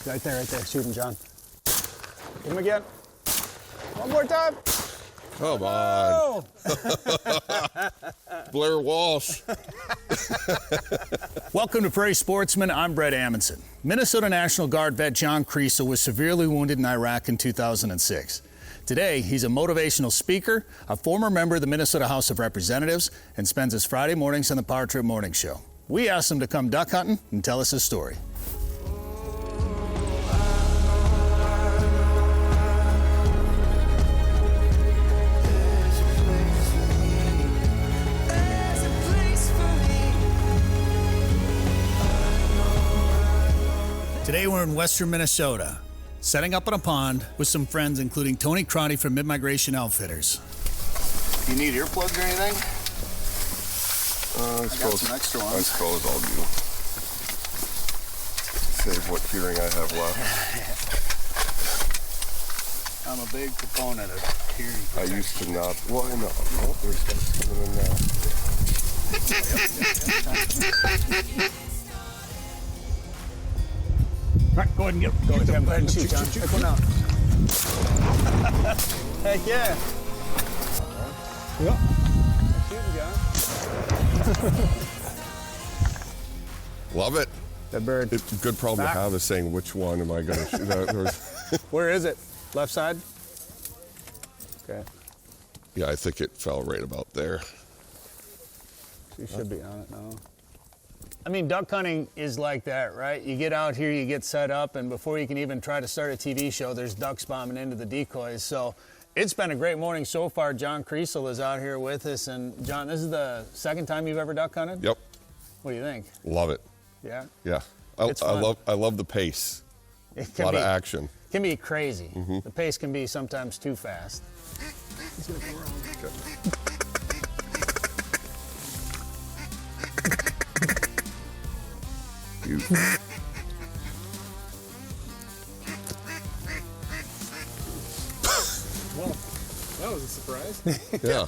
Right there. Shoot him, John. Hit him again. One more time. Come on. Blair Walsh. Welcome to Prairie Sportsman. I'm Bret Amundson. Minnesota National Guard vet John Kriesel was severely wounded in Iraq in 2006. Today, he's a motivational speaker, a former member of the Minnesota House of Representatives, and spends his Friday mornings on the Power Trip Morning Show. We asked him to come duck hunting and tell us his story. Today we're in western Minnesota, setting up on a pond with some friends, including Tony Crotty from Mid-Migration Outfitters. You need earplugs or anything? I got some extra ones. I suppose I'll do. Save what hearing I have left. I'm a big proponent of hearing protection. I used to not. Well, no, there's stuff coming in now. All right, go ahead and get him. Go ahead and shoot, John. Pick one out. Heck yeah. Yep. Shooting, John. Love it. That bird. It's a good problem to have is saying which one am I going to shoot. Where is it? Left side? Okay. Yeah, I think it fell right about there. She should be on it now. I mean, duck hunting is like that, right? You get out here, you get set up, and before you can even try to start a TV show, there's ducks bombing into the decoys. So it's been a great morning so far. John Kriesel is out here with us. And John, this is the second time you've ever duck hunted? Yep. What do you think? Love it. Yeah? Yeah. I love the pace. A lot of action. It can be crazy. Mm-hmm. The pace can be sometimes too fast. He's gonna go around. Okay. Well, that was a surprise. Yeah.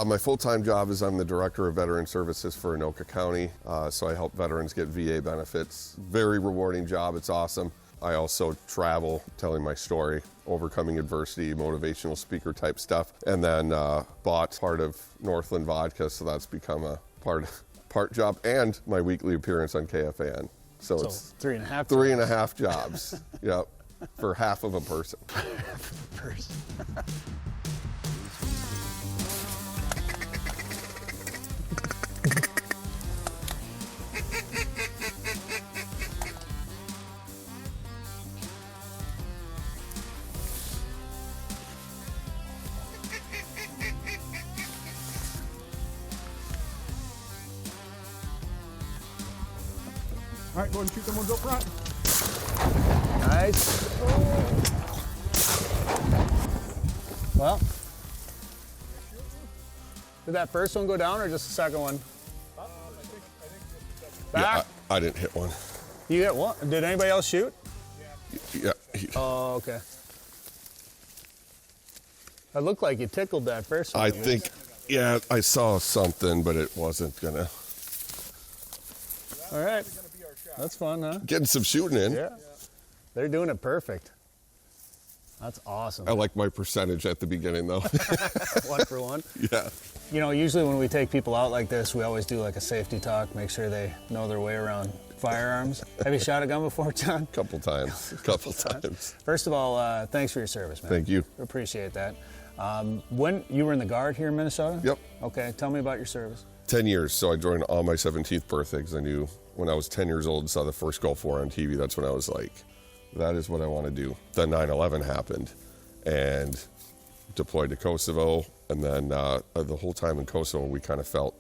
My full-time job is I'm the Director of Veteran Services for Meeker County, so I help veterans get VA benefits. Very rewarding job, it's awesome. I also travel telling my story, overcoming adversity, motivational speaker type stuff, and then bought part of Northland Vodka, so that's become a part job, and my weekly appearance on KFAN. So it's 3.5 jobs. Yep, for half of a person. All right, go ahead and shoot them ones up front. Nice. Well, did that first one go down or just the second one? I think Back? Yeah, I didn't hit one. You hit one? Did anybody else shoot? Yeah. Oh, okay. It looked like you tickled that first one. I think, yeah, I saw something, but it wasn't gonna. All right. That's fun, huh? Getting some shooting in. Yeah. They're doing it perfect. That's awesome. I like my percentage at the beginning, though. 1 for 1. Yeah. You know, usually when we take people out like this, we always do like a safety talk, make sure they know their way around firearms. Have you shot a gun before, John? Couple times. First of all, thanks for your service, man. Thank you. Appreciate that. When you were in the Guard here in Minnesota? Yep. Okay, tell me about your service. 10 years. So I joined on my 17th birthday because I knew when I was 10 years old and saw the first Gulf War on TV, that's when I was like, that is what I want to do. Then 9/11 happened and deployed to Kosovo. And then the whole time in Kosovo, we kind of felt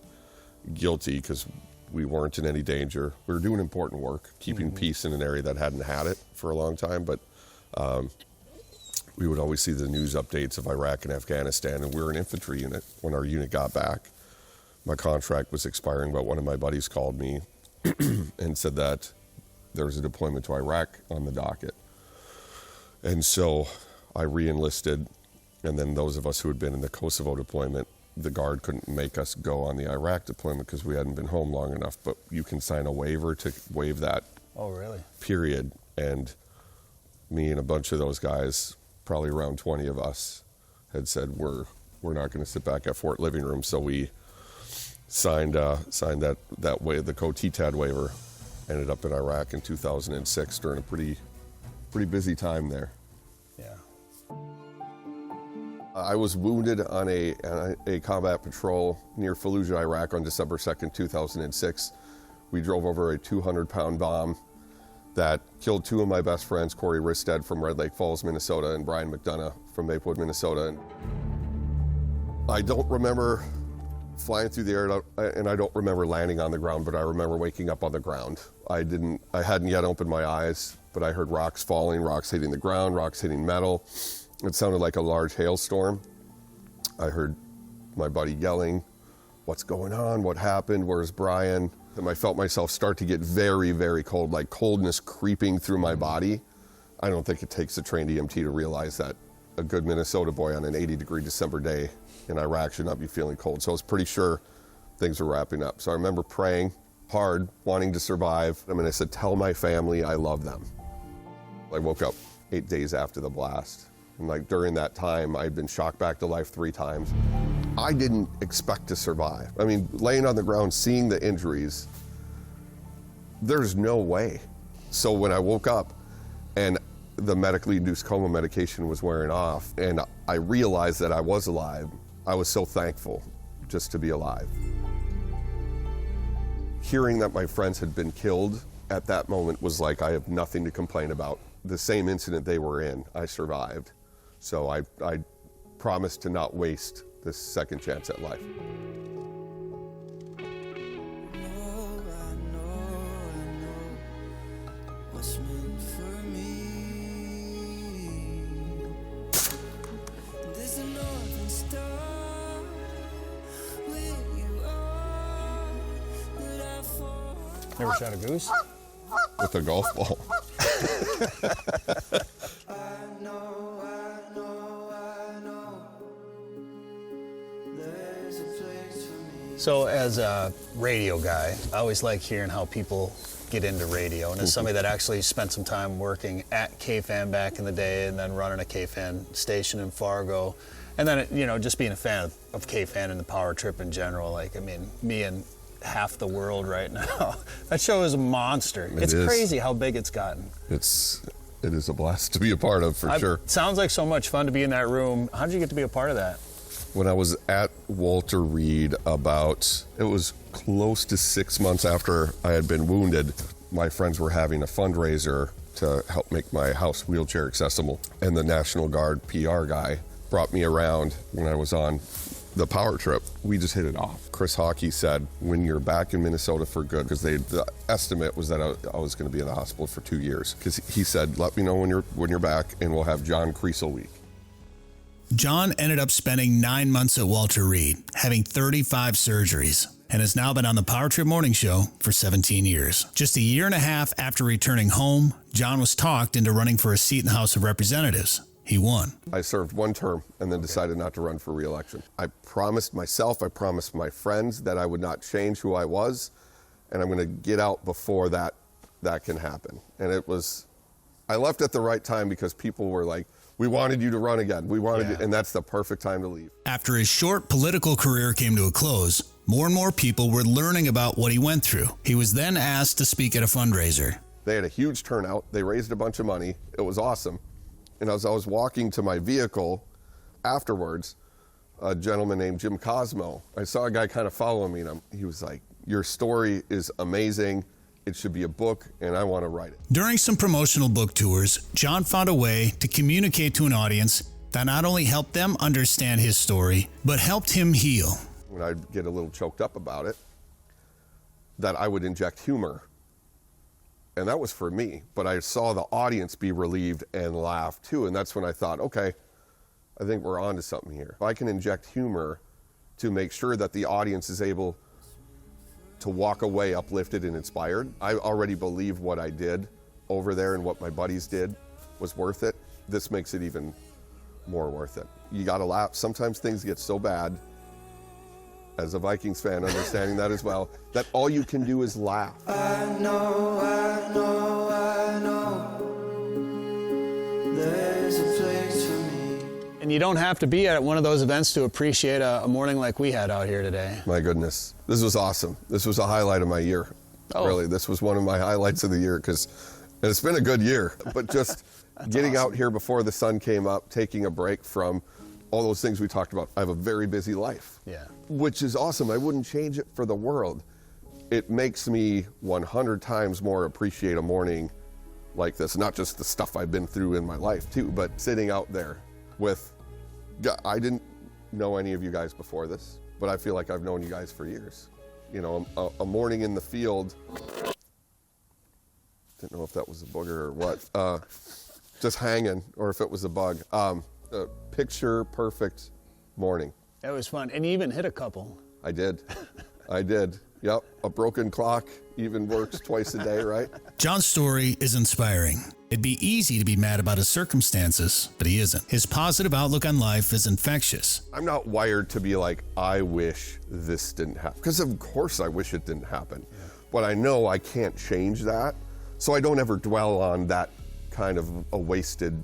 guilty because we weren't in any danger. We were doing important work, keeping peace in an area that hadn't had it for a long time. But we would always see the news updates of Iraq and Afghanistan, and we were an infantry unit when our unit got back. My contract was expiring, but one of my buddies called me and said that there was a deployment to Iraq on the docket. And so I re-enlisted, and then those of us who had been in the Kosovo deployment, the Guard couldn't make us go on the Iraq deployment because we hadn't been home long enough, but you can sign a waiver to waive that Oh, really? period. And me and a bunch of those guys, probably around 20 of us, had said we're not going to sit back at Fort Living Room. So we signed that the co-TTAD waiver. Ended up in Iraq in 2006 during a pretty busy time there. Yeah. I was wounded on a combat patrol near Fallujah, Iraq on December 2nd, 2006. We drove over a 200-pound bomb that killed two of my best friends, Corey Risted from Red Lake Falls, Minnesota, and Brian McDonough from Maplewood, Minnesota. And I don't remember flying through the air, and I don't remember landing on the ground, but I remember waking up on the ground. I hadn't yet opened my eyes, but I heard rocks falling, rocks hitting the ground, rocks hitting metal. It sounded like a large hailstorm. I heard my buddy yelling, "What's going on? What happened? Where's Brian?" And I felt myself start to get very, very cold, like coldness creeping through my body. I don't think it takes a trained EMT to realize that a good Minnesota boy on an 80-degree December day in Iraq should not be feeling cold. So I was pretty sure things were wrapping up. So I remember praying hard, wanting to survive. I said, tell my family I love them. I woke up 8 days after the blast. And during that time, I'd been shocked back to life 3 times. I didn't expect to survive. Laying on the ground, seeing the injuries, there's no way. So when I woke up and the medically induced coma medication was wearing off and I realized that I was alive, I was so thankful just to be alive. Hearing that my friends had been killed at that moment was like, I have nothing to complain about. The same incident they were in, I survived. So I promised to not waste this second chance at life. What's meant for me? There's a northern star where you are that I fall. Never shot a goose? With a golf ball. I know. There's a place for me. So as a radio guy, I always like hearing how people get into radio. And as somebody that actually spent some time working at KFAN back in the day and then running a KFAN station in Fargo, and then, just being a fan of KFAN and the Power Trip in general, me and half the world right now, that show is a monster. It's crazy how big it's gotten. It is a blast to be a part of, for sure. Sounds like so much fun to be in that room. How did you get to be a part of that? When I was at Walter Reed it was close to 6 months after I had been wounded, my friends were having a fundraiser to help make my house wheelchair accessible. And the National Guard PR guy brought me around when I was on the Power Trip. We just hit it off. Chris Hockey said, when you're back in Minnesota for good, because the estimate was that I was going to be in the hospital for 2 years. Because he said, let me know when you're back, and we'll have John Kriesel week. John ended up spending 9 months at Walter Reed, having 35 surgeries, and has now been on the Power Trip Morning Show for 17 years. Just a year and a half after returning home, John was talked into running for a seat in the House of Representatives. He won. I served 1 term and then decided not to run for re-election. I promised myself, I promised my friends that I would not change who I was, and I'm going to get out before that can happen. And I left at the right time because people were like, we wanted you to run again. We wanted you, and that's the perfect time to leave. After his short political career came to a close, more and more people were learning about what he went through. He was then asked to speak at a fundraiser. They had a huge turnout. They raised a bunch of money. It was awesome. And as I was walking to my vehicle afterwards, a gentleman named Jim Cosmo, I saw a guy kind of following me, and he was like, your story is amazing. It should be a book, and I want to write it. During some promotional book tours, John found a way to communicate to an audience that not only helped them understand his story, but helped him heal. When I'd get a little choked up about it, that I would inject humor. And that was for me, but I saw the audience be relieved and laugh too, and that's when I thought, okay, I think we're onto something here. If I can inject humor to make sure that the audience is able to walk away uplifted and inspired, I already believe what I did over there and what my buddies did was worth it. This makes it even more worth it. You gotta laugh. Sometimes things get so bad, as a Vikings fan, understanding that as well, that all you can do is laugh. I know. And you don't have to be at one of those events to appreciate a morning like we had out here today. My goodness. This was awesome. This was a highlight of my year. Oh. Really, this was one of my highlights of the year because it's been a good year. But just getting out here before the sun came up, taking a break from all those things we talked about. I have a very busy life. Yeah. Which is awesome. I wouldn't change it for the world. It makes me 100 times more appreciate a morning like this. Not just the stuff I've been through in my life too, but sitting out there with, I didn't know any of you guys before this, but I feel like I've known you guys for years. You know, a morning in the field, didn't know if that was a booger or what, just hanging, or if it was a bug. A picture perfect morning. That was fun. And you even hit a couple. I did. I did. Yep. A broken clock even works twice a day, right? John's story is inspiring. It'd be easy to be mad about his circumstances, but he isn't. His positive outlook on life is infectious. I'm not wired to be like, I wish this didn't happen. Because of course I wish it didn't happen. Yeah. But I know I can't change that. So I don't ever dwell on that kind of a wasted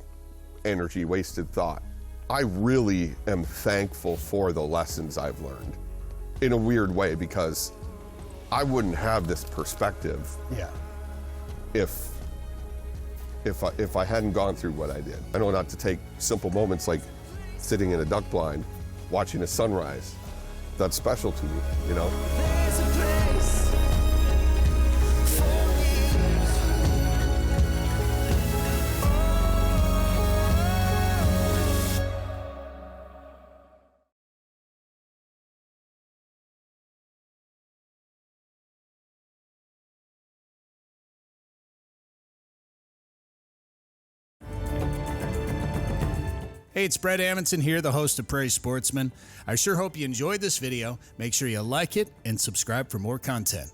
energy, wasted thought. I really am thankful for the lessons I've learned in a weird way, because I wouldn't have this perspective if I hadn't gone through what I did. I know not to take simple moments like sitting in a duck blind, watching a sunrise. That's special to me, you know? There's a place for me. Hey, it's Bret Amundson here, the host of Prairie Sportsman. I sure hope you enjoyed this video. Make sure you like it and subscribe for more content.